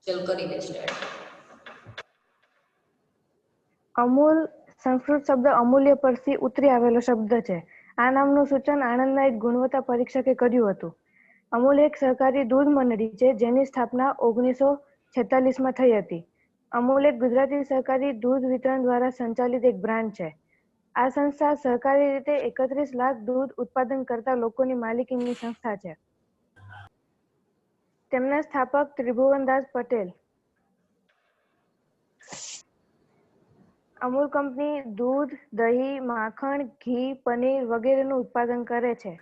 ચલ કરી દે સ્ટાર્ટ. અમૂલ સંસ્કૃત શબ્દ અમૂલ્ય પરથી ઉતરી આવેલો શબ્દ છે. આ નામનું સૂચન આણંદના એક ગુણવત્તા પરીક્ષકે કર્યું હતું. અમૂલ એક સહકારી દૂધ મંડળી છે જેની સ્થાપના 1946માં થઈ હતી. અમૂલ એક ગુજરાતી સહકારી દૂધ વિતરણ દ્વારા સંચાલિત એક બ્રાન્ડ છે. આ સંસ્થા સહકારી રીતે 31 લાખ દૂધ ઉત્પાદન કરતા લોકોની માલિકીની સંસ્થા છે. તેમના સ્થાપક ત્રિભુવનદાસ પટેલ. અમૂલ કંપની દૂધ, દહીં, માખણ, ઘી, પનીર વગેરેનું ઉત્પાદન કરે છે.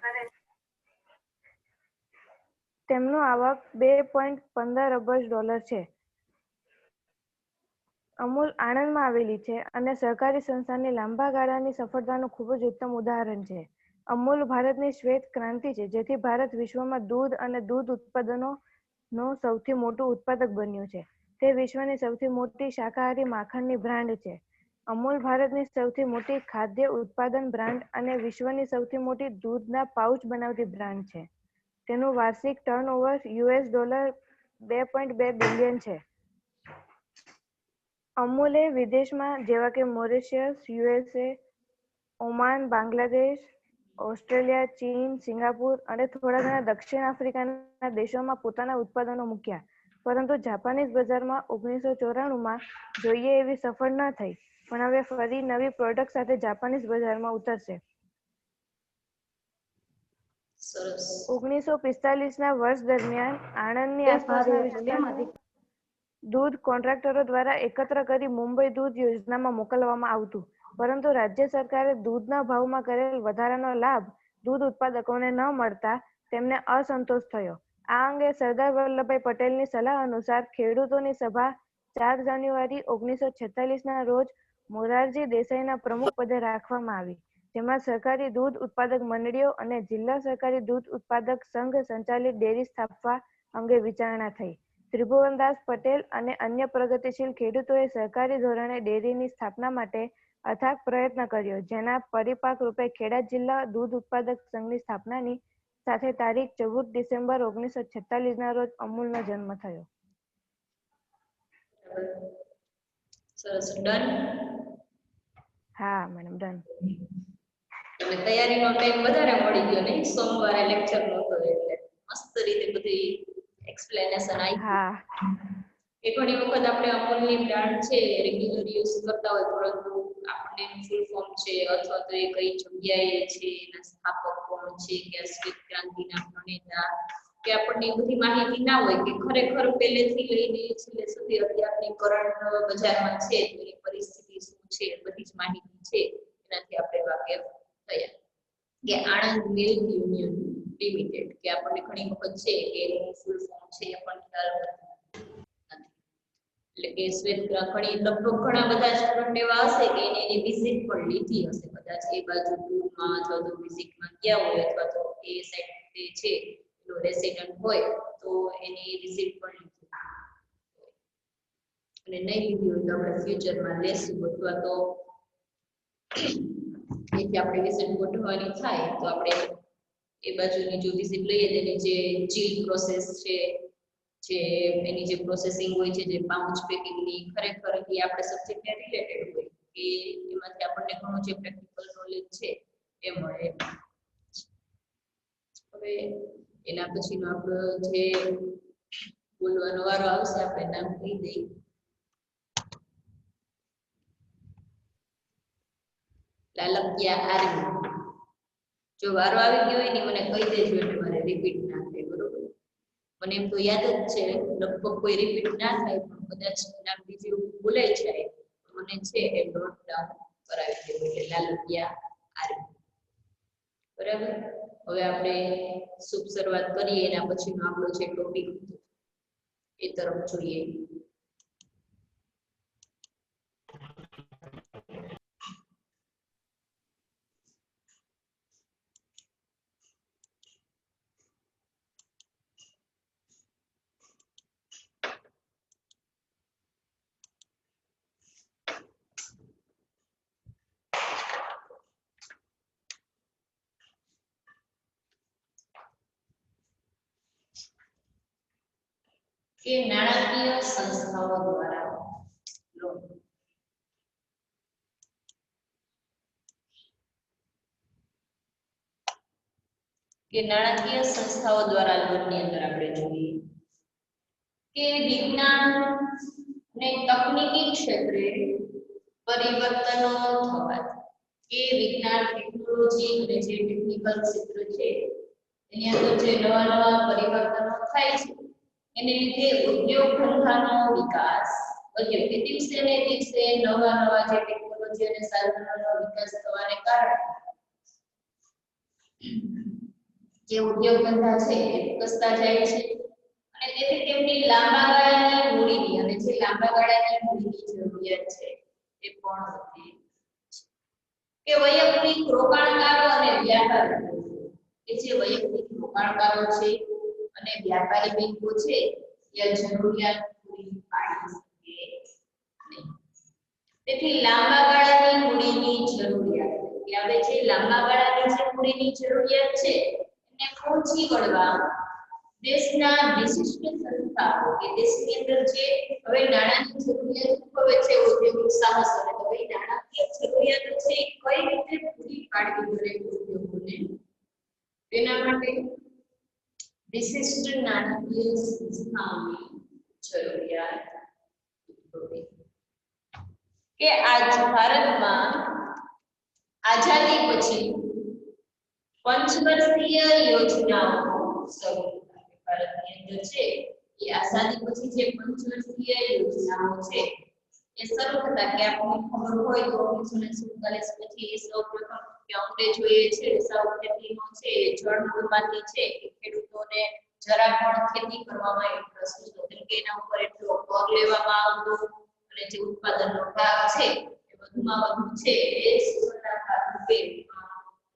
તેમનું આવક $2.15 અબજ છે. અમૂલ આણંદમાં આવેલી છે અને સહકારી સંસ્થાની લાંબા ગાળાની સફળતાનું ખૂબ જ ઉત્તમ ઉદાહરણ છે. અમૂલ ભારતની શ્વેત ક્રાંતિ છે જેથી ભારત વિશ્વમાં દૂધ અને દૂધ ઉત્પાદનોનો સૌથી મોટું ઉત્પાદક બન્યું છે. તે વિશ્વની સૌથી મોટી શાકાહારી માખણની બ્રાન્ડ છે. અમૂલ ભારતની સૌથી મોટી ખાદ્ય ઉત્પાદન બ્રાન્ડ અને વિશ્વની સૌથી મોટી દૂધના પાઉચ બનાવતી બ્રાન્ડ છે. તેનું વાર્ષિક ટર્નઓવર $2.2 બિલિયન છે. અમૂલે વિદેશમાં જેવા કે Mauritius, USA, Oman, Bangladesh, Australia, ચીન, સિંગાપુર અને થોડા ઘણા દક્ષિણ આફ્રિકાના દેશોમાં પોતાના ઉત્પાદનો મૂક્યા, પરંતુ જાપાનીઝ બજારમાં 1994માં જોઈએ એવી સફળ ન થઈ, પણ હવે ફરી નવી પ્રોડક્ટ સાથે જાપાનીઝ બજારમાં ઉતરશે. સરસ. 1945ના વર્ષ દરમિયાન આણંદની આસપાસના વિસ્તારમાં દૂધ કોન્ટ્રાક્ટરો દ્વારા એકત્ર કરી મુંબઈ દૂધ યોજનામાં મોકલવામાં આવતું, પરંતુ રાજ્ય સરકારે દૂધના ભાવમાં કરેલ વધારાનો લાભ દૂધ ઉત્પાદકોને ન મળતા તેમને અસંતોષ થયો. આ અંગે સરદાર વલ્લભભાઈ પટેલની સલાહ અનુસાર ખેડૂતોની સભા 4 જાન્યુઆરી 1946ના રોજ મોરારજી દેસાઈના પ્રમુખ પદે રાખવામાં આવી, જેમાં સહકારી દૂધ ઉત્પાદક મંડળીઓ અને જિલ્લા સહકારી દૂધ ઉત્પાદક સંઘ સંચાલિત ડેરી સ્થાપવા અંગે વિચારણા થઈ. ત્રિભુવનદાસ પટેલ અને અન્ય પ્રગતિશીલ ખેડૂતોએ સહકારી ધોરણે ડેરીની સ્થાપના માટે અથાગ પ્રયત્ન કર્યો, જેના પરિપાક રૂપે ખેડા જિલ્લા દૂધ ઉત્પાદક સંઘની સ્થાપનાની સાથે તારીખ 14 ડિસેમ્બર 1946ના રોજ અમૂલનો જન્મ થયો. સરસ. ડન. હા મેડમ, ડન. એટલે તૈયારીનો ટાઈમ વધારે મળી ગયો નહીં, સોમવારે લેક્ચર નહોતો એટલે મસ્ત રીતે બધી એક્સપ્લેનેશન આવી. હા. એ ઘણી વખત આપણે અમૂલની બ્રાન્ડ છે રેગ્યુલર યુઝ કરતા હોય, પરંતુ આપણને ફૂલ ફોર્મ છે અથવા તો એ કઈ જગ્યાએ છે, એના સ્થાપક કોણ છે, કે શ્વેત ક્રાંતિના પ્રણેતા, કે આપણને બધી માહિતી ના હોય કે ખરેખર પહેલેથી લઈને છેલ્લે સુધી અત્યારની કરંટ બજારમાં છે એની પરિસ્થિતિ શું છે, બધી જ માહિતી છે એનાથી આપણે વાકેફ થયા. કે આણંદ મિલ્ક યુનિયન લિમિટેડ, કે આપણને ઘણી વખત છે કે એનું ફૂલ ફોર્મ છે એ પણ ખ્યાલ નથી. એટલે કે શ્વેત ઘણી લગભગ ઘણા બધા સ્ટુડન્ટ એવા હશે કે એની વિઝિટ પણ લીધી હશે, કદાચ એ બાજુ ટૂરમાં અથવા તો વિઝિટમાં ગયા હોય અથવા તો એ સાઈડ છે એનો રેસિડન્ટ હોય તો એની વિઝિટ પણ લીધી અને નહીં લીધી હોય તો આપણે ફ્યુચરમાં લેશું, અથવા તો એથી આપણે વિઝિટ ગોઠવવાની થાય તો આપણે એ બાજુની જો વિઝિટ લઈએ તેની જે ચીલ પ્રોસેસ છે, જે એની જે પ્રોસેસિંગ હોય છે, જે પાઉચ પેકિંગની, ખરેખર એ આપણે સબ્જેક્ટને રિલેટેડ હોય કે એમાંથી આપણને ઘણું જે પ્રેક્ટિકલ નોલેજ છે એ મળે. હવે એના પછીનો આપણો જે બોલવાનો વારો આવશે આપણે નામ કહી દઈએ. લાલકિયા આર્મી. જો વારો આવી ગયો હોય ને મને કહી દેજો એટલે મારે રિપીટ ના થાય, બરોબર? મને એમ તો યાદ જ છે, લગભગ કોઈ રિપીટ ના થાય, પણ કદાચ નામ બીજું ભૂલાઈ જાય મને છે એ નોટ ડાઉન કરાવી દેવું, એટલે લાલકિયા આર્મી. બરાબર. હવે આપણે શુભ શરૂઆત કરીએ, એના પછીનો આપણો જે ટોપિક એ તરફ જોઈએ. કે નાણાકીય સંસ્થાઓ દ્વારા લોન લોનની અંદર આપણે જોઈએ કે વિજ્ઞાન ને તકનીકી ક્ષેત્રે પરિવર્તનો થવાથી કે વિજ્ઞાન ટેકનોલોજી અને જે ટેકનિકલ ક્ષેત્ર છે એની અંદર જે નવા પરિવર્તનો થાય છે એને લીધે ઉદ્યોગ ધંધાનો વિકાસ વધ્યો કે દિવસે ને દિવસે નવા જે ટેકનોલોજી અને સાધનોનો વિકાસ થવાને કારણે જે ઉદ્યોગ ધંધા છે એ વિકસતા જાય છે અને તેથી તેમની લાંબા ગાળાની મૂડીની અને જે લાંબા ગાળાની મૂડીની જરૂરિયાત છે એ પણ વધે છે કે વૈયક્તિક રોકાણકારો અને વ્યાપારીઓ કે જે વૈયક્તિક રોકાણકારો છે અને વ્યાપારી બેંકો છે એ જરૂરિયાત પૂરી પાડી શકે નહીં. તેથી લાંબા ગાળાની મૂડીની જરૂરિયાત કે આપણે જે લાંબા ગાળાની જે મૂડીની જરૂરિયાત છે એને પહોંચી વળવા દેશના વિશિષ્ટ સંસ્થાઓ કે દેશની અંદર જે હવે નાણાંની જરૂરિયાત ઉદ્ભવે છે ઔદ્યોગિક સાહસોને તો એ નાણાકીય જરૂરિયાતો છે એ કઈ રીતે પૂરી પાડવી દરેક ઉદ્યોગોને તેના માટે વિશિષ્ટ નાણાકીય સંસ્થાઓની જરૂરિયાત ઉદ્ભવી કે આજ ભારતમાં આઝાદી પછી પંચવર્ષીય યોજનાઓ શરૂ ભારતની અંદર છે એ આઝાદી પછી જે પંચવર્ષીય યોજનાઓ છે એ શરૂ થતા કે આપણને ખબર હોય તો 1947 પછી સૌપ્રથમ કે અંગ્રેજોએ છે સાઉ ખેતીનો છે જળમૂળમાંથી છે કે ખેડૂતોને જરા પણ ખેતી કરવામાં ઇન્ટરેસ્ટ નહોતો કેમ કે એના ઉપર એટલો કર લેવામાં આવતો અને જે ઉત્પાદનનો ભાગ છે એ વધુમાં વધુ છે એ સુધારણા ભાગરૂપે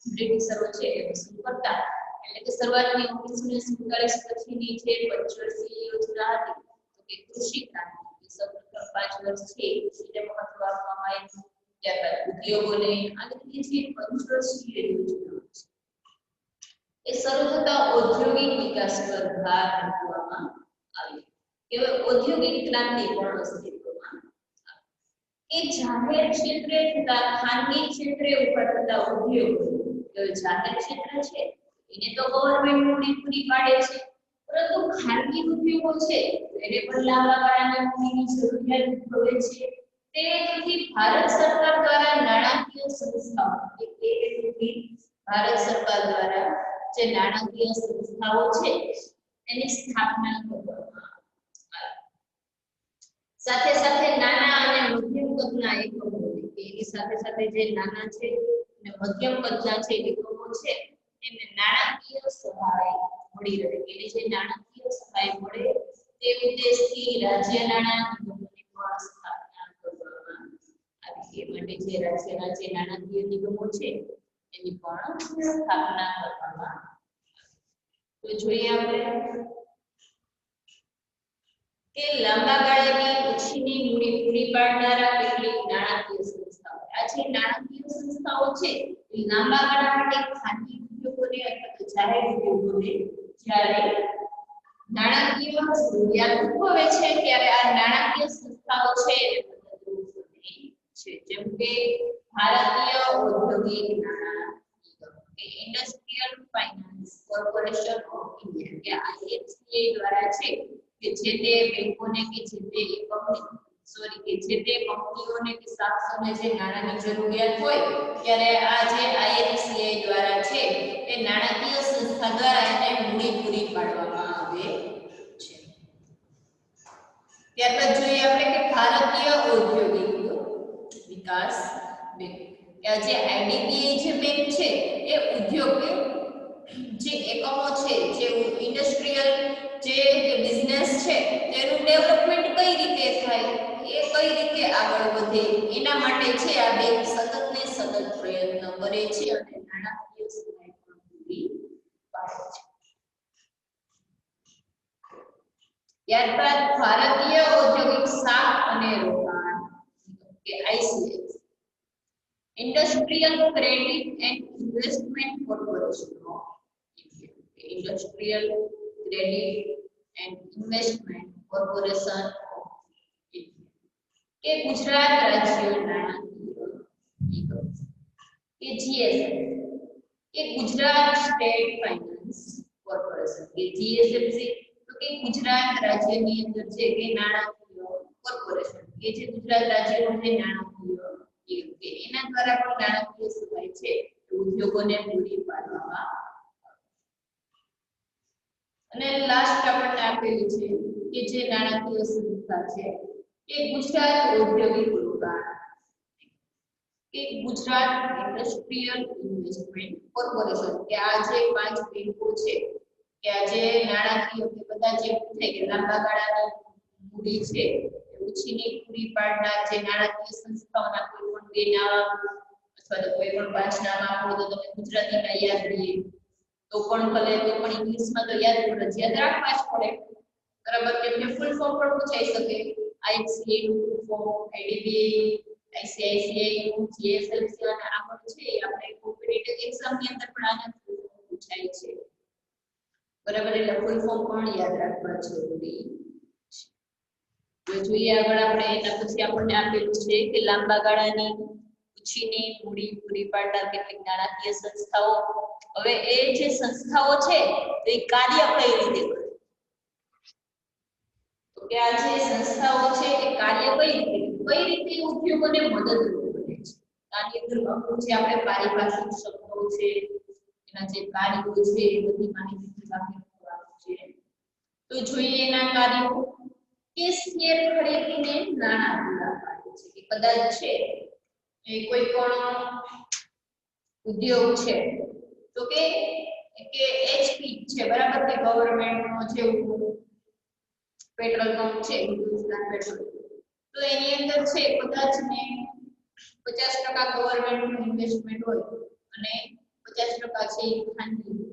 બ્રિટિશરો છે એ વસૂલ કરતા એટલે કે શરૂઆતની 1947 પછીની જે પંચવર્ષીય યોજના હતી તો કે કૃષિ ક્રાંતિ સૌપ્રથમ 5 વર્ષ છે કૃષિને મહત્વ આપવામાં આવ્યું ત્યારબાદ ઉદ્યોગોને અને જે પંચવર્ષીય યોજના છે એ શરૂ થતા ઔદ્યોગિક વિકાસ પર ભાર મૂકવામાં આવ્યો કે ઔદ્યોગિક ક્રાંતિ પણ અસ્તિત્વમાં એ જાહેર ક્ષેત્રે તથા ખાનગી ક્ષેત્રે ઉભા થતા ઉદ્યોગો જાહેર ક્ષેત્ર છે એને તો ગવર્નમેન્ટ મૂડી પૂરી પાડે છે પરંતુ ખાનગી ઉદ્યોગો છે એને પણ લાંબા ગાળાની મૂડીની જરૂરિયાત ઉદ્ભવે છે તેથી ભારત સરકાર દ્વારા નાણાકીય સંસ્થાઓ કે ભારત સરકાર દ્વારા જે નાણાકીય સંસ્થાઓ છે એની સ્થાપના કરવામાં આવી સાથે સાથે નાના અને મધ્યમ કદના એકમો એની સાથે સાથે જે નાના છે અને મધ્યમ કદના છે એકમો છે એને નાણાકીય સહાય મળી રહે કે જે નાણાકીય સહાય મળે તે ઉદ્દેશથી રાજ્ય નાણાં નિગમોની પણ સ્થાપના કરવામાં આવી એ માટે જે રાજ્યના જે નાણાકીય નિગમો છે એની પણ સ્થાપના કરવામાં તો જોઈએ આપણે કે લાંબા ગાળાની ઓછીની મૂડી પૂરી પાડનારા કેટલીક નાણાકીય સંસ્થાઓ આ જે નાણાકીય સંસ્થાઓ છે એ લાંબા ગાળા માટે ખાનગી ઉદ્યોગોને અથવા તો જાહેર ઉદ્યોગોને જ્યારે નાણાકીય જરૂરિયાત ઉદ્ભવે છે ત્યારે આ નાણાકીય સંસ્થાઓ છે એ મદદરૂપ બને છે જેમ કે ભારતીય ઔદ્યોગિક નાણાં નિગમ કે industrial finance corporation of India કે IFCI દ્વારા છે કે જે તે બેંકોને કે જે તે કંપનીઓને કે શાખાઓને જે નાણાંની જરૂરિયાત હોય ત્યારે આ જે IFCI દ્વારા છે એ નાણાકીય સંસ્થા દ્વારા એને મૂડી પૂરી પાડવામાં આવે છે ત્યારબાદ જોઈએ આપણે કે ભારતીય ઔદ્યોગિક વિકાસ બેંક કે જે IDBI જે બેંક છે એ ઉદ્યોગ જે એકમો છે જે ઇન્ડસ્ટ્રીયલ જે બિઝનેસ છે તેનું ડેવલપમેન્ટ કઈ રીતે થાય એ કઈ રીતે આગળ વધે એના માટે છે આ બેંક સતત ને સતત પ્રયત્ન કરે છે અને નાણાકીય સહાય પણ પૂરી પાડે છે ત્યારબાદ ભારતીય ઔદ્યોગિક સાખ અને રોકાણ કે ICI industrial credit and investment corporation of India industrial credit and investment corporation of India, કે ગુજરાત રાજ્ય નાણાકીય નિગમ, કે જીએસએફ, કે ગુજરાત સ્ટેટ ફાઇનાન્સ કોર્પોરેશન, કે જીએસએફસી તો કે ગુજરાત રાજ્યની અંદર છે કે નાણાકીય કોર્પોરેશન, કે જે ગુજરાત રાજ્યનું જે નાણાકીય નિગમ, કે એના દ્વારા પણ નાણાકીય સેવાઓ છે ઉદ્યોગોને પૂરી પાડવામાં. અને લાસ્ટ આપણને આપેલું છે કે જે નાણાકીય સંસ્થા છે કે ગુજરાત ઔદ્યોગિક રોકાણ, કે ગુજરાત ઇન્ડસ્ટ્રીયલ ઇન્વેસ્ટમેન્ટ કોર્પોરેશન, કે આ જે 5 બેંકો છે કે આ જે નાણાકીય કે બધા જે પૂછે કે લાંબા ગાળાની મૂડી છે ઉછીની પૂરી પાડનાર જે નાણાકીય સંસ્થાઓના કોઈ પણ બે નામ અથવા તો કોઈ પણ 5 નામ આપો તો તમે ગુજરાતીમાં યાદ રહીએ તો પણ ભલે, તો પણ ઇંગ્લિશમાં તો યાદ ફરજિયાત રાખવા જ પડે, બરાબર? કેમ ફૂલ ફોર્મ પણ પૂછાઈ શકે. આઈસીએ નું ફૂલ ફોર્મ, આઈડીબીઆઈ, આઈસીઆઈસીઆઈ નું, જીએસએફસી અને આ પણ છે આપણે કોમ્પિટિટિવ એક્ઝામ ની અંદર પણ આના ફૂલ ફોર્મ પૂછાય છે, બરાબર? એટલે ફૂલ ફોર્મ પણ યાદ રાખવા જરૂરી છે. જો જોઈએ આગળ આપણે એના પછી આપણને આપેલું છે કે લાંબા ગાળાની ઉછીની મૂડી પૂરી પાડનાર કેટલીક નાણાકીય સંસ્થાઓ. હવે એ જે સંસ્થાઓ છે તો એ કાર્ય કઈ રીતે કરે, તો કે આ જે સંસ્થાઓ છે એ કાર્ય કઈ રીતે ઉદ્યોગોને મદદરૂપ બને છે. આની અંદર અમુક જે આપણે પારિભાષિક શબ્દો છે એના જે કાર્યો છે એ બધી માહિતી આપી આપવાનું છે. તો જોઈએ એના કાર્યો કે શેર ખરીદીને નાણાં પૂરા પાડે છે, કે કદાચ છે એ કોઈ પણ ઉદ્યોગ છે તો કે એચપી છે, બરાબર? કે ગવર્નમેન્ટ નો જે પેટ્રોલ પંપ છે હિન્દુસ્તાન પેટ્રોલ, તો એની અંદર છે કદાચ ને 50% ગવર્નમેન્ટ નું ઇન્વેસ્ટમેન્ટ હોય અને 50% છે ખાનગી.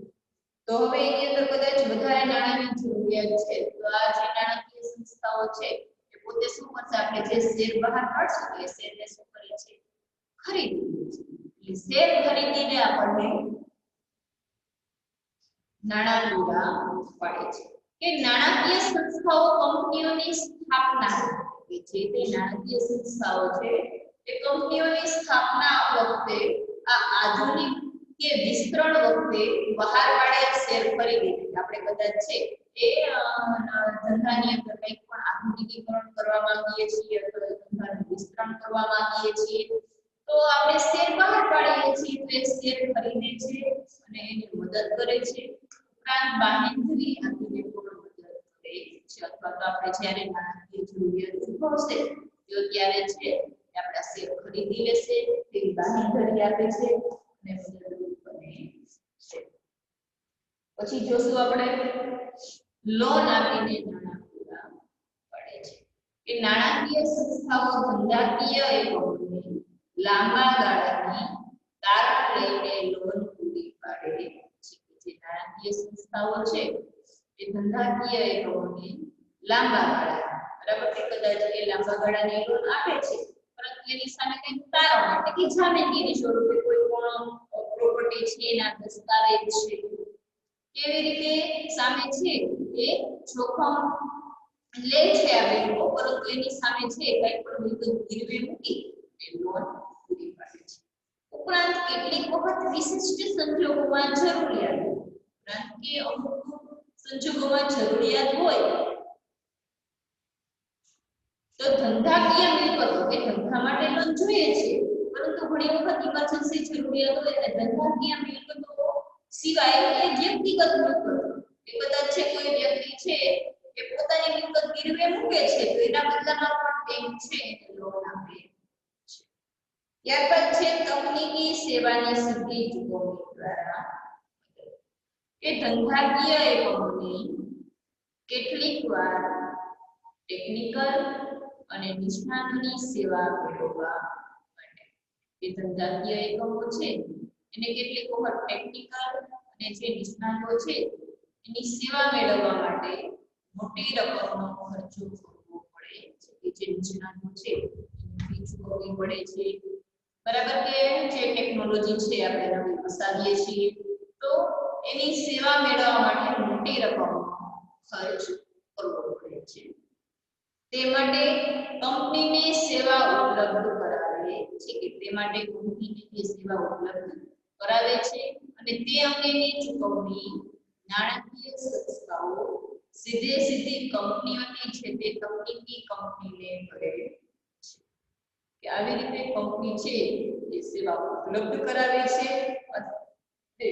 તો હવે એની અંદર કદાચ વધારે નાણાંની જરૂરિયાત છે તો આ જે નાણાકીય સંસ્થાઓ છે એ પોતે શું કરશે, આપણે જે શેર બહાર પાડશે તો એ શેરને શું કરે છે, ખરીદી લે છે. એટલે શેર ખરીદીને આપણને નાણાં પૂરા પાડે છે. કે નાણાકીય સંસ્થાઓ કંપનીઓની સ્થાપના, કે જે તે નાણાકીય સંસ્થાઓ છે એ કંપનીઓની સ્થાપના વખતે આ આધુનિક કે વિસ્તરણ વખતે બહાર પાડેલ શેર ખરીદી, આપણે કદાચ છે એ ધંધાની અંદર કંઈક પણ આધુનિકીકરણ કરવા માંગીએ છીએ અથવા ધંધાનું વિસ્તરણ કરવા માંગીએ છીએ તો આપણે શેર બહાર પાડીએ છીએ તો એ શેર ખરીદે છે અને એની મદદ કરે છે. ઉપરાંત બાંહેધરી આપીને પણ મદદ કરે છે, અથવા તો આપણે જ્યારે નાણાકીય જરૂરિયાત ઉદ્ભવશે તો ત્યારે છે આપણા શેર ખરીદી લેશે, તેવી બાંહેધરી આપે છે અને મદદરૂપ બને છે. પછી જોશું આપણે લોન આપીને નાણાં પૂરા પાડે છે, કે નાણાકીય સંસ્થાઓ ધંધાકીય એકમોને લાંબા ગાળાની તારણ લઈને લોન પૂરી પાડે છે. જે નાણાકીય સંસ્થાઓ છે એ ધંધાકીય એકમોને લાંબા ગાળા, બરાબર? કે કદાચ એ લાંબા ગાળાની લોન આપે છે પરંતુ એની સામે કંઈક તારણ એટલે કે જામીનગીરી સ્વરૂપે કોઈ પણ પ્રોપર્ટી છે એના દસ્તાવેજ છે કેવી રીતે સામે છે એ જોખમ લે છે આ બેંકો, પરંતુ એની સામે છે કંઈ પણ વિગત ગીરવે મૂકી એ લોન પૂરી પાડે છે. ઉપરાંત કેટલીક વખત વિશિષ્ટ સંજોગોમાં જરૂરિયાત, ઉપરાંત કે અમુક સંજોગોમાં જરૂરિયાત હોય તો ધંધાકીય મિલકતો, કે ધંધા માટે લોન જોઈએ છે પરંતુ ઘણી વખત ઇમરજન્સી જરૂરિયાત હોય એટલે ધંધાકીય મિલકતો સિવાય એ વ્યક્તિગત મિલકતો, કે કદાચ છે કોઈ વ્યક્તિ છે એ પોતાની મિલકત ગીરવે મૂકે છે તો એના બદલામાં પણ બેંક છે લોન આપે છે. ત્યારબાદ છે તકનીકી સેવાની સીધી ચૂકવણી દ્વારા, કે ધંધાકીય એકમોની કેટલીક વાર ટેકનિકલ અને નિષ્ણાતોની સેવા મેળવવા માટે, કે ધંધાકીય એકમો છે એને કેટલીક વખત ટેકનિકલ અને જે નિષ્ણાતો છે એની સેવા મેળવવા માટે મોટી રકમનો ખર્ચો કરવો પડે છે, કે જે નિષ્ણાતો છે એની ફી ચૂકવવી પડે છે, બરાબર? કે જે ટેકનોલોજી છે આપણે નવી વસાવીએ છીએ તો એની સેવા મેળવવા માટે મોટી રકમનો ખર્ચ કરવો પડે છે. તે માટે કંપનીને સેવા ઉપલબ્ધ કરાવે છે કે તે માટે કંપનીને જે સેવા ઉપલબ્ધ કરાવે છે અને તે અંગેની ચૂકવણી નાણાકીય સંસ્થાઓ સીધી કંપનીઓની છે તે તકનીકી કંપનીને કરે છે કે આવી રીતે કંપની છે એ સેવા ઉપલબ્ધ કરાવે છે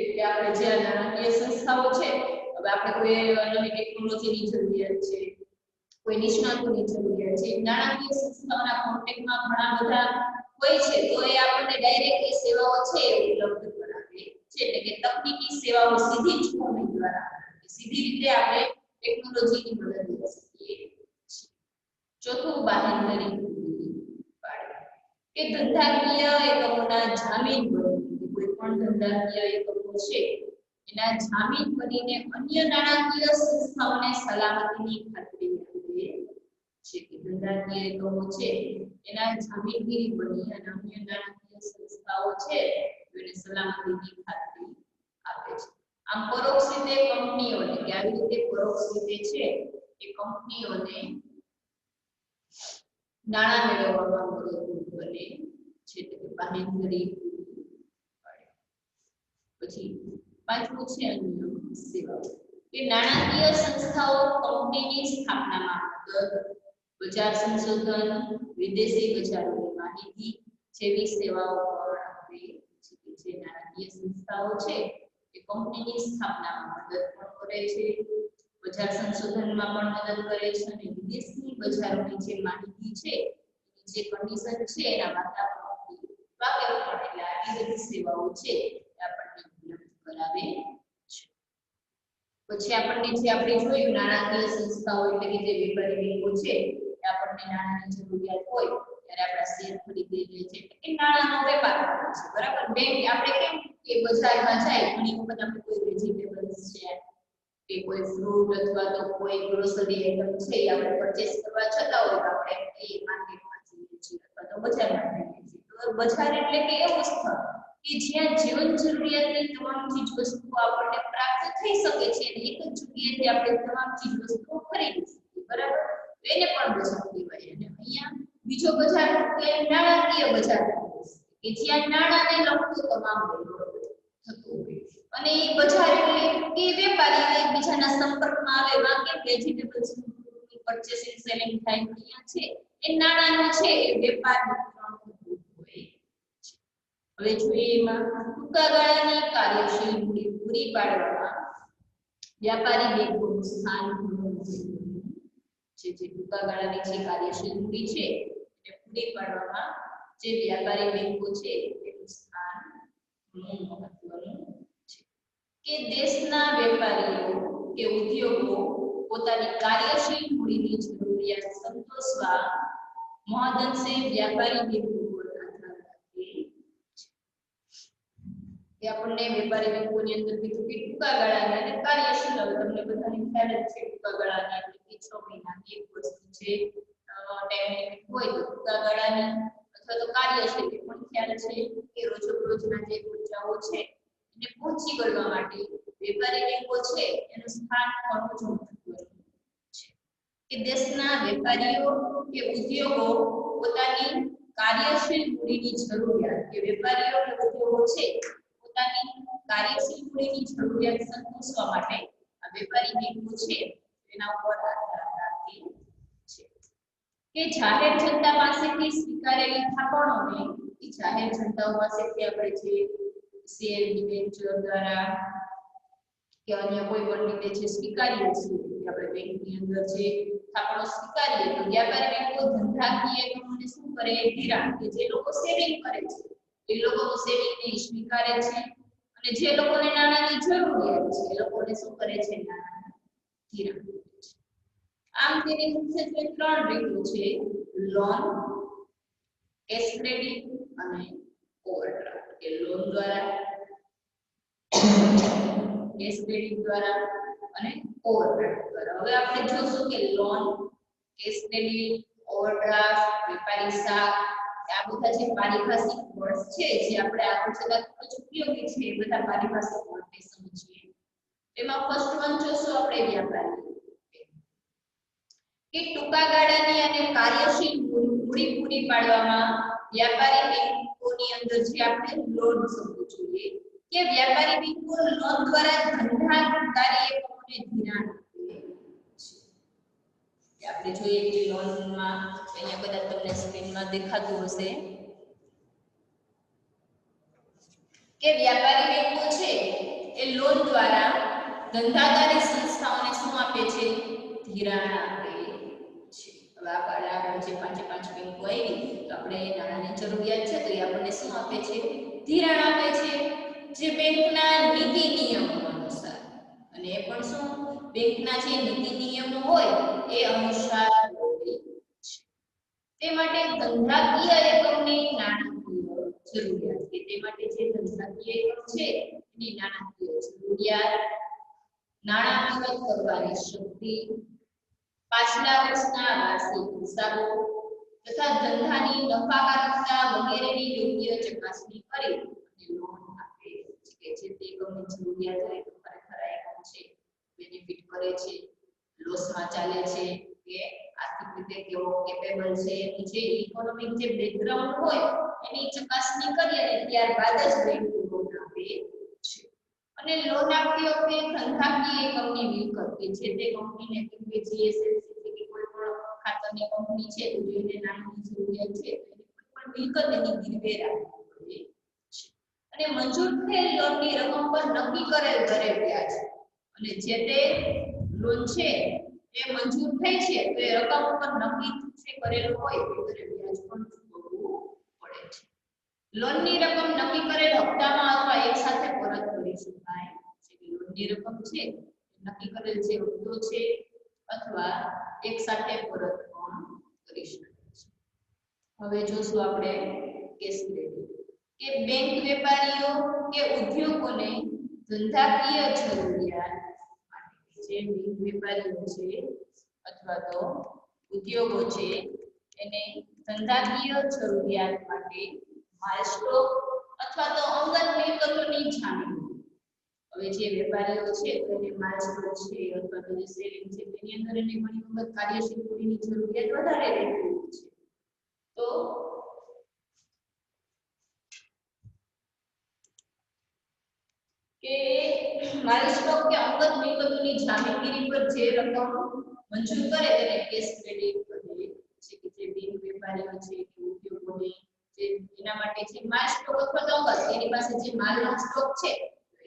કે આપણે જે નાણાકીય સંસ્થાઓ છે હવે આપણે કોઈ નવી ટેકનોલોજીની જરૂરિયાત છે કોઈ નિષ્ણાતોની જરૂરિયાત છે નાણાકીય સંસ્થાઓના કોન્ટેક્ટમાં ઘણા બધા હોય છે તો એ આપણને ડાયરેક્ટ એ સેવાઓ છે એ ઉપલબ્ધ કરાવે છે એટલે કે તકનીકી સેવાઓ સીધી ચૂકવણી દ્વારા સીધી રીતે આપણે ટેકનોલોજીની મદદ લઈ શકીએ છીએ ચોથું બાહેંધરી કે ધંધાકીય એકમોના જામીન બની કોઈ પણ ધંધાકીય એકમો છે એના જામીન બનીને અન્ય નાણાકીય સંસ્થાઓને સલામતીની ખાતરી આપે છે કે ધંધાકીય એકમો છે એના જામીનગીરી બની અને અન્ય નાણાકીય સંસ્થાઓ છે એને સલામતીની ખાતરી આપે છે આમ પરોક્ષ રીતે કંપનીઓને કે આવી રીતે પરોક્ષ રીતે છે એ કંપનીઓને નાણાં મેળવવામાં મદદરૂપ બને છે કે બાહેંધરી પછી પાંચમું છે અન્ય સેવાઓ કે નાણાકીય સંસ્થાઓ કંપનીની સ્થાપનામાં મદદ બજાર સંશોધન વિદેશી બજારોની માહિતી જેવી સેવાઓ પણ આપે છે કે જે નાણાકીય સંસ્થાઓ છે એ કંપનીની સ્થાપનામાં મદદ પણ કરે છે બજાર સંશોધનમાં પણ મદદ કરે છે અને વિદેશી બજારોની જે માહિતી છે જે કન્ડિશન છે એના વાતાવરણથી વાકેફ પણ એટલે આવી બધી સેવાઓ છે આપણને ઉપલબ્ધ કરાવે છે પછી આપણને જે આપણે જોયું નાણાકીય સંસ્થાઓ એટલે કે જે વેપારી બેંકો છે એ આપણને નાણાંની જરૂરિયાત હોય ત્યારે આપણા શેર ખરીદી લે છે કે નાણાંનો વેપાર કરે છે બરાબર બેંક આપણે કેમ કે બજારમાં જાય ઘણી વખત આપણે કોઈ વેજીટેબલ્સ છે કે કોઈ ફ્રૂટ અથવા તો કોઈ ગ્રોસરી આઇટમ છે એ આપણે પરચેસ કરવા જતા હોય તો આપણે એ માર્કેટમાં જઈએ છીએ અથવા તો બજારમાં જઈએ છીએ તો બજાર એટલે કે એવું સ્થળ કે જ્યાં જીવન જરૂરિયાતની તમામ ચીજ વસ્તુઓ આપણને પ્રાપ્ત થઈ શકે છે અને એક જ જગ્યાએથી આપણે તમામ ચીજ વસ્તુઓ ખરીદી શકીએ બરાબર એને પણ બજાર કહેવાય અને અહીંયા બીજો બજાર કે નાણાકીય બજાર કે જ્યાં નાણાંને લગતો તમામ વેપાર થતો હોય અને એ બજાર એટલે કે વેપારી એકબીજાના સંપર્કમાં આવે વાકે વેજીટેબલ્સ પર્ચેસિંગ સેલિંગ થાય અહીંયા છે એ નાણાંનો છે એ વેપારનું થતું હોય હવે જોઈએ એમાં ટૂંકા ગાળાની કાર્યશીલ મૂડી પૂરી પાડવામાં વ્યાપારી બેંકોનું સ્થાન જે ટૂંકા ગાળાની જે કાર્યશીલ મૂડી છે એને પૂરી પાડવામાં જે વ્યાપારી બેંકો છે એનું સ્થાન મહત્વનું છે કે દેશના વેપારીઓ કે ઉદ્યોગો પોતાની કાર્યશીલ મૂડીની જરૂરિયાત સંતોષવા મહદઅંશે વ્યાપારી બેંકો પર આધાર રાખે કે આપણને વેપારી બેંકોની અંદર કીધું કે ટૂંકા ગાળાના અને કાર્યશીલ હવે તમને બધાને ખ્યાલ જ છે ટૂંકા ગાળાની એટલે કે 6 મહિના એક વર્ષ છે ટાઈમ લિમિટ હોય તો ટૂંકા ગાળાની અથવા તો કાર્યશીલ એ પણ ખ્યાલ છે કે રોજના જે ખર્ચાઓ છે એને પહોંચી વળવા માટે વેપારી બેંકો છે એનું સ્થાન ઘણું જ મહત્વનું છે કે દેશના વેપારીઓ કે ઉદ્યોગો પોતાની કાર્યશીલ મૂડીની જરૂરિયાત કે વેપારીઓ કે ઉદ્યોગો છે પોતાની કાર્યશીલ મૂડીની જરૂરિયાત સંતોષવા માટે આ વેપારી બેંકો છે એના ઉપર આધાર રાખે છે કે જાહેર જનતા પાસેથી સ્વીકારેલી થાપણોને એ જાહેર જનતાઓ પાસેથી આપણે જે શેર ડિબેન્ચર દ્વારા કે અન્ય કોઈ પણ રીતે જે સ્વીકારીએ છીએ કે આપણે બેંકની અંદર જે થાપણો સ્વીકારીએ તો વ્યાપારી બેંકો ધંધાકીય એકમોને શું કરે ધિરાણ કે જે લોકો સેવિંગ કરે છે એ લોકોનું સેવિંગ ને સ્વીકારે છે અને જે લોકોને નાણાંની જરૂરિયાત છે એ લોકોને શું કરે છે નાણાં ધિરાણ કરે છે આમ તેની મુખ્યત્વે 3 રીતો છે લોન કેશ ક્રેડિટ અને ઓવરડ્રાફ્ટ કે લોન દ્વારા કેશ ક્રેડિટ દ્વારા અને ઓવરડ્રાફ્ટ દ્વારા હવે આપણે જોશું કે લોન કેશ ક્રેડિટ ઓવરડ્રાફ્ટ વેપારી શાખ આ બધા જે પારિભાષિક વર્ડ્સ છે જે આપણે આગળ જતા ખૂબ જ ઉપયોગી છે એ બધા પારિભાષિક વર્ડને સમજીએ એમાં ફર્સ્ટ વન જોશું આપણે વ્યાપારી કે ટૂંકા ગાળાની અને કાર્યશીલ મૂડી પૂરી પાડવામાં વ્યાપારી બેંકોની અંદર જે આપણે લોન સમજવું જોઈએ કે વ્યાપારી બેંકો લોન દ્વારા ધંધાદારી એકમોને ધિરાણ આપે છે. આપણે જોઈએ કે લોનમાં અહીંયા કદાચ તમને સ્ક્રીનમાં દેખાતું હશે કે વ્યાપારી બેંકો છે એ લોન દ્વારા ધંધાદારી સંસ્થાઓને શું આપે છે? ધિરાણ આપે છે. હવે આગળ જે પાંચે બેંકો આવી તો આપણે નાણાંની જરૂરિયાત છે તો એ આપણને શું આપે છે? ધિરાણ આપે છે, જે બેંકના નીતિ નિયમો અનુસાર. અને એ પણ શું? બેંકના જે નીતિ નિયમો હોય એ અનુસાર હોય છે. તે માટે ધંધાકીય એકમની નાણાકીય જરૂરિયાત કે તે માટે જે ધંધાકીય એકમ છે એની નાણાકીય જરૂરિયાત, નાણાં પરત કરવાની શક્તિ, પાછલા વર્ષના વાર્ષિક હિસાબો તથા ધંધાની નફાકારકતા વગેરેની યોગ્ય ચકાસણી કરી અને લોન આપે છે. જે તે એકમની જરૂરિયાત હોય તો ખરેખર આ એકમ છે બેનિફિટ કરે છે, લોસમાં ચાલે છે કે આર્થિક રીતે કેવો કેપેબલ છે, એની જે ઇકોનોમિક જે બેકગ્રાઉન્ડ હોય એની ચકાસણી કરી અને ત્યારબાદ જ બેંક લોન આપે છે. અને લોન આપતી વખતે ધંધાકીય એકમની મિલકત કે જે તે કંપનીને કે જીએસએફસી કે કોઈ પણ ખાતાની કંપની છે તો એને નાણાંની જરૂરિયાત છે તો એની કોઈ પણ મિલકત એની ગીરવે રાખવી પડે છે. અને મંજૂર થયેલ લોનની રકમ પર નક્કી કરેલ દરે વ્યાજ અને જે તે લોન છે એ મંજૂર થઈ છે તો એ રકમ ઉપર નક્કી કરેલું હોય તે દરે વ્યાજ પણ ચૂકવવું પડે છે. લોનની રકમ નક્કી કરેલ હપ્તામાં અથવા એકસાથે પરત કરી શકાય છે. લોનની રકમ છે નક્કી કરેલ જે હપ્તો છે અથવા એકસાથે પરત પણ કરી શકાય છે. હવે જોશું આપણે કેસ ક્રેડિટ કે બેંક વેપારીઓ કે ઉદ્યોગોને ધંધાકીય જરૂરિયાત માટે જે બેંક વેપારીઓ છે અથવા તો ઉદ્યોગો છે એને ધંધાકીય જરૂરિયાત માટે માલ સ્ટોક અથવા તો અંગત મિલકતોની જામીન. હવે જે વેપારીઓ છે તો એને માલ સ્ટોક છે અથવા તો જે સેવિંગ છે તેની અંદર એને ઘણી વખત કાર્યશીલ પૂંજીની જરૂરિયાત વધારે રહેતી હોય છે. તો કે માલ સ્ટોક કે અંગત મિલકતોની જામીનગીરી પર જે રકમ મંજૂર કરે તેને કેસ ક્રેડિટ કહે છે. કે જે બેંક વેપારીઓ છે કે ઉદ્યોગોને જે એના માટે જે માલ સ્ટોક અથવા તો અંગત એની પાસે જે માલનો સ્ટોક છે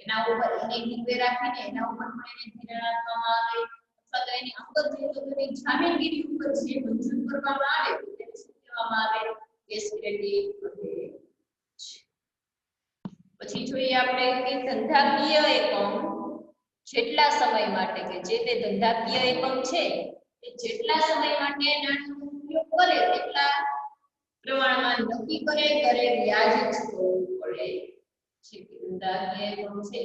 એના ઉપર એને ગીરવે રાખીને એના ઉપર પણ એને ધિરાણ આપવામાં આવે અથવા તો એની અંગત મિલકતોની જામીનગીરી ઉપર જે મંજૂર કરવામાં આવે તેને શું કહેવામાં આવે? કેસ ક્રેડિટ કહે છે. પછી જોઈએ આપણે કે ધંધાકીય એકમ જેટલા સમય માટે કે જે તે ધંધાકીય એકમ છે એ જેટલા સમય માટે નાણાંનો ઉપયોગ કરે તેટલા પ્રમાણમાં નક્કી કરે દરે વ્યાજ ચૂકવવું પડે છે. કે ધંધાકીય એકમ છે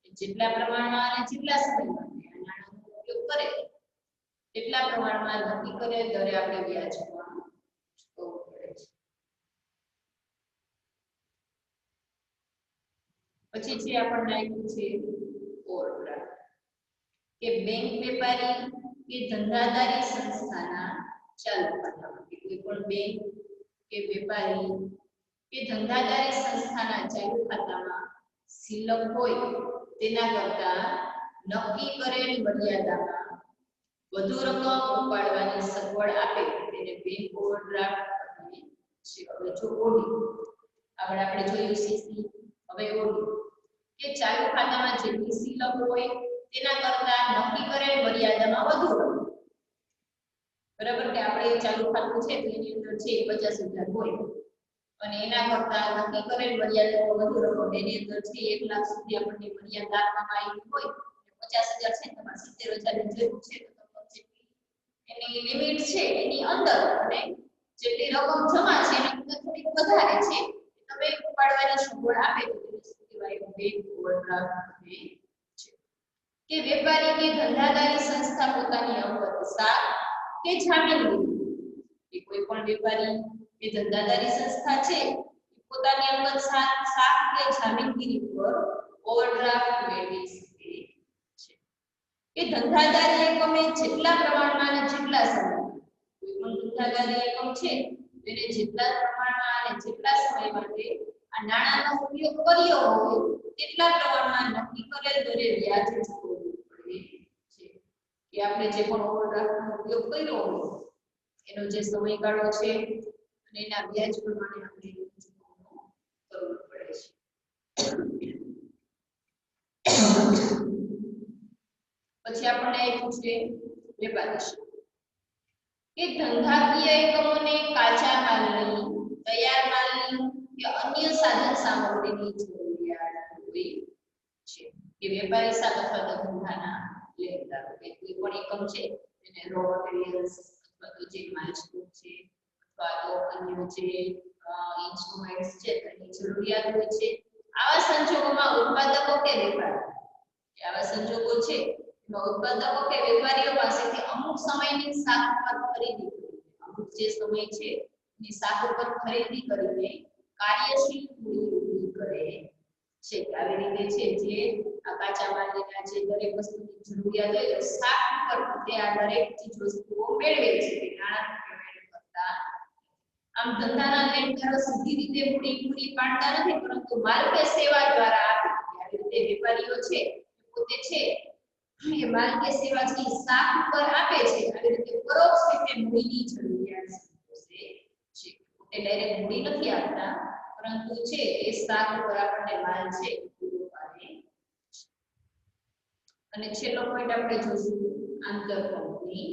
એ જેટલા પ્રમાણમાં અને જેટલા સમય માટે નાણાંનો ઉપયોગ કરે તેટલા પ્રમાણમાં નક્કી કરે દરે આપણે વ્યાજ પણ ચૂકવવું પડે છે. પછી જે આપણને આપ્યું છે ઓવરડ્રાફ્ટ કે બેંક વેપારી કે ધંધાદારી સંસ્થાના ચાલુ ખાતામાં કે કોઈ પણ બેંક કે વેપારી કે ધંધાદારી સંસ્થાના ચાલુ ખાતામાં શિલ્લક હોય તેના કરતા નક્કી કરેલ મર્યાદામાં વધુ રકમ ઉપાડવાની સગવડ આપે તેને બેંક ઓવરડ્રાફ્ટ કહે છે. હવે જો ઓડી આગળ આપણે જોયું સીસી, હવે ઓડી કે ચાલુ ખાતામાં જેટલી શિલ્લક હોય તેના કરતા નક્કી કરેલ મર્યાદામાં વધુ રકમ. બરાબર કે આપણે ચાલુ ખાતું છે તો એની અંદર છે 50,000 હોય અને એના કરતા નક્કી કરેલ મર્યાદામાં વધુ રકમ એની અંદર છે 1 લાખ સુધી આપણને મર્યાદા આપવામાં આવી હોય 50,000 છે તમારે 70,000 ની જરૂર છે તો જેટલી એની લિમિટ છે એની અંદર અને જેટલી રકમ જમા છે એના કરતા થોડીક વધારે છે તમે ઉપાડવાની સગવડ આપે તો બેંક ઓવરડ્રાફ્ટ કહે છે. કે વેપારી કે ધંધાદારી સંસ્થા પોતાની અંગત સાખ કે જામીનગીરી કે કોઈ પણ વેપારી કે ધંધાદારી સંસ્થા છે પોતાની અંગત સાખ કે જામીનગીરી પર ઓવરડ્રાફ્ટ મેળવી શકે છે. કે ધંધાદારી એકમે જેટલા પ્રમાણમાં અને જેટલા સમય ભાગાકાર એકમ છે એને જેટલા પ્રમાણમાં અને જેટલા સમય માટે આ નાણાંનો ઉપયોગ કર્યો હોય તેટલા પ્રમાણમાં નક્કી કરેલ દરે વ્યાજ ચૂકવવું પડે છે કે આપણે જે પણ ઓવરડ્રાફ્ટનો ઉપયોગ કર્યો હોય એનો જે સમયગાળો છે અને એના વ્યાજ પ્રમાણે આપણે ચૂકવણું કરવું પડે છે. પછી આપણને પૂછે વેપારી કે ધંધાકીય એકમોને કાચા માલની, તૈયાર માલની કે અન્ય સાધન સામગ્રીની જરૂરિયાત હોય છે કે વેપારી સાત અથવા ધંધાના લેણદારો કે કોઈ પણ એકમ છે એને રો મટીરીયલ્સ અથવા તો જે માલ સ્ટોક છે અથવા તો અન્ય જે ઇન્સ્ટ્રુમેન્ટ્સ છે તેની જરૂરિયાત હોય છે. આવા સંજોગોમાં ઉત્પાદકો કે વેપારી આવા સંજોગો છે ઉત્પાદકો કે વેપારીઓ પાસેથી અમુક સમયની સાખ પર ખરીદી અમુક જે સમય છે એની સાખ પર ખરીદી કરીને કાર્યશીલ મૂડી ઊભી કરે છે. આવી રીતે છે જે આ કાચા માલના જે દરેક વસ્તુની જરૂરિયાત હોય સાખ પર તે આ દરેક ચીજ વસ્તુઓ મેળવે છે નાણાં પેમેન્ટ કરતા. આમ ધંધાના લેણદારો સીધી રીતે મૂડી પૂરી પાડતા નથી પરંતુ માલ કે સેવા દ્વારા આપે. આવી રીતે વેપારીઓ છે પોતે છે એ માલ કે સેવાથી સાખ પર આપે છે. આવી રીતે પરોક્ષ રીતે મૂડીની જરૂરિયાત સંતોષે છે. પોતે ડાયરેક્ટ મૂડી નથી આપતા પરંતુ છે એ સાખ પર આપણને માલ છે પૂરો પાડે છે. અને છેલ્લો પોઈન્ટ આપણે જોશું આંતર કંપની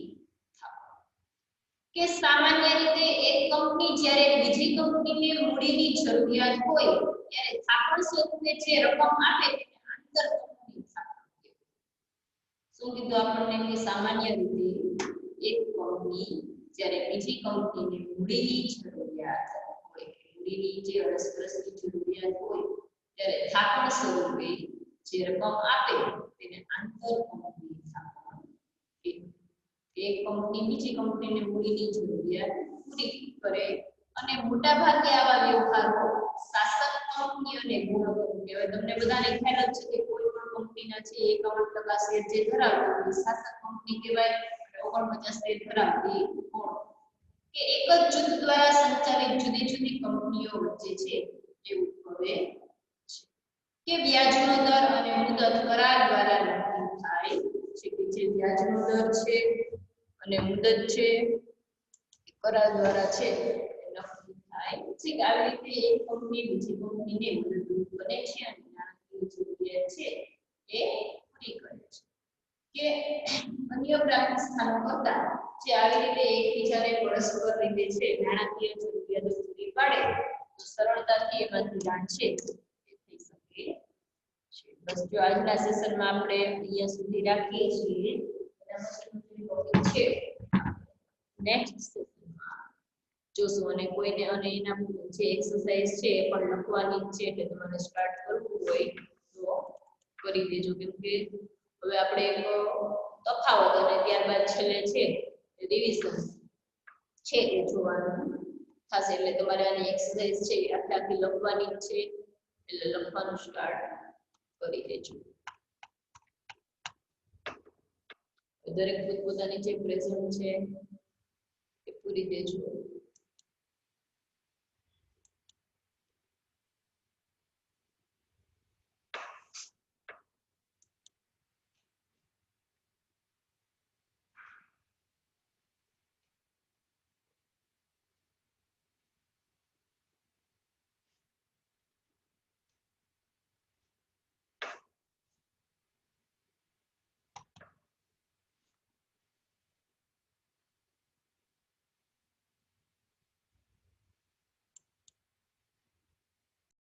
કે સામાન્ય રીતે એક કંપની જ્યારે બીજી કંપનીને મૂડીની જરૂરિયાત હોય ત્યારે થાપણ સ્વરૂપે જે રકમ આપે તેને આંતર કંપની થાપણ. શું કીધું આપણને કે સામાન્ય રીતે એક કંપની જ્યારે બીજી કંપનીને મૂડીની જરૂરિયાત હોય મૂડીની જે અરસપરસની જરૂરિયાત હોય ત્યારે થાપણ સ્વરૂપે જે રકમ આપે તેને આંતર કંપની થાપણ. એક કંપની બીજી કંપનીને મૂડીની જરૂરિયાત પૂરી કરે અને મોટા ભાગે આવા વ્યવહારો શાસક કંપનીઓને ગુણ કહેવાય. તમને બધાને ખ્યાલ જ છે કે કોઈ પણ કંપનીના છે 51% શેર જે ધરાવતી હોય શાસક કંપની કહેવાય અને 49 શેર ધરાવતી ગુણ કે એક જ જૂથ દ્વારા સંચાલિત જુદી જુદી કંપનીઓ વચ્ચે છે એ ઉદ્ભવે છે કે વ્યાજનો દર અને મુદત કરાર દ્વારા નક્કી થાય છે કે જે વ્યાજનો દર છે અને મુદત છે કરાર દ્વારા છે નક્કી થાય છે. આવી રીતે એક કંપની બીજી કંપનીને મદદરૂપ બને છે અને નાણાકીય જરૂરિયાત છે એ પૂરી કરે છે કે અન્ય ગ્રાહક સ્થાનો કરતા જે આવી રીતે એકબીજાને પરસ્પર રીતે છે નાણાકીય જરૂરિયાતો પૂરી પાડે તો સરળતાથી એમાંથી દાન છે એ થઈ શકે છે. બસ જો આજના સેશનમાં આપણે અહીંયા સુધી રાખીએ છીએ છે નેક્સ્ટ સેશનમાં જોશું અને કોઈને અને એના જે એક્સરસાઇઝ છે એ પણ લખવાની છે એટલે તમારે સ્ટાર્ટ કરવું હોય તો કરી દેજો કેમ કે હવે આપણે એક તફાવત અને ત્યારબાદ છેલ્લે છે રિવિઝન છે એ જોવાનું થશે એટલે તમારે આની એક્સરસાઇઝ છે આખી લખવાની છે એટલે લખવાનું સ્ટાર્ટ કરી દેજો. દરેક પોતપોતાની જે પ્રેઝન્ટ છે એ પૂરી દેજો.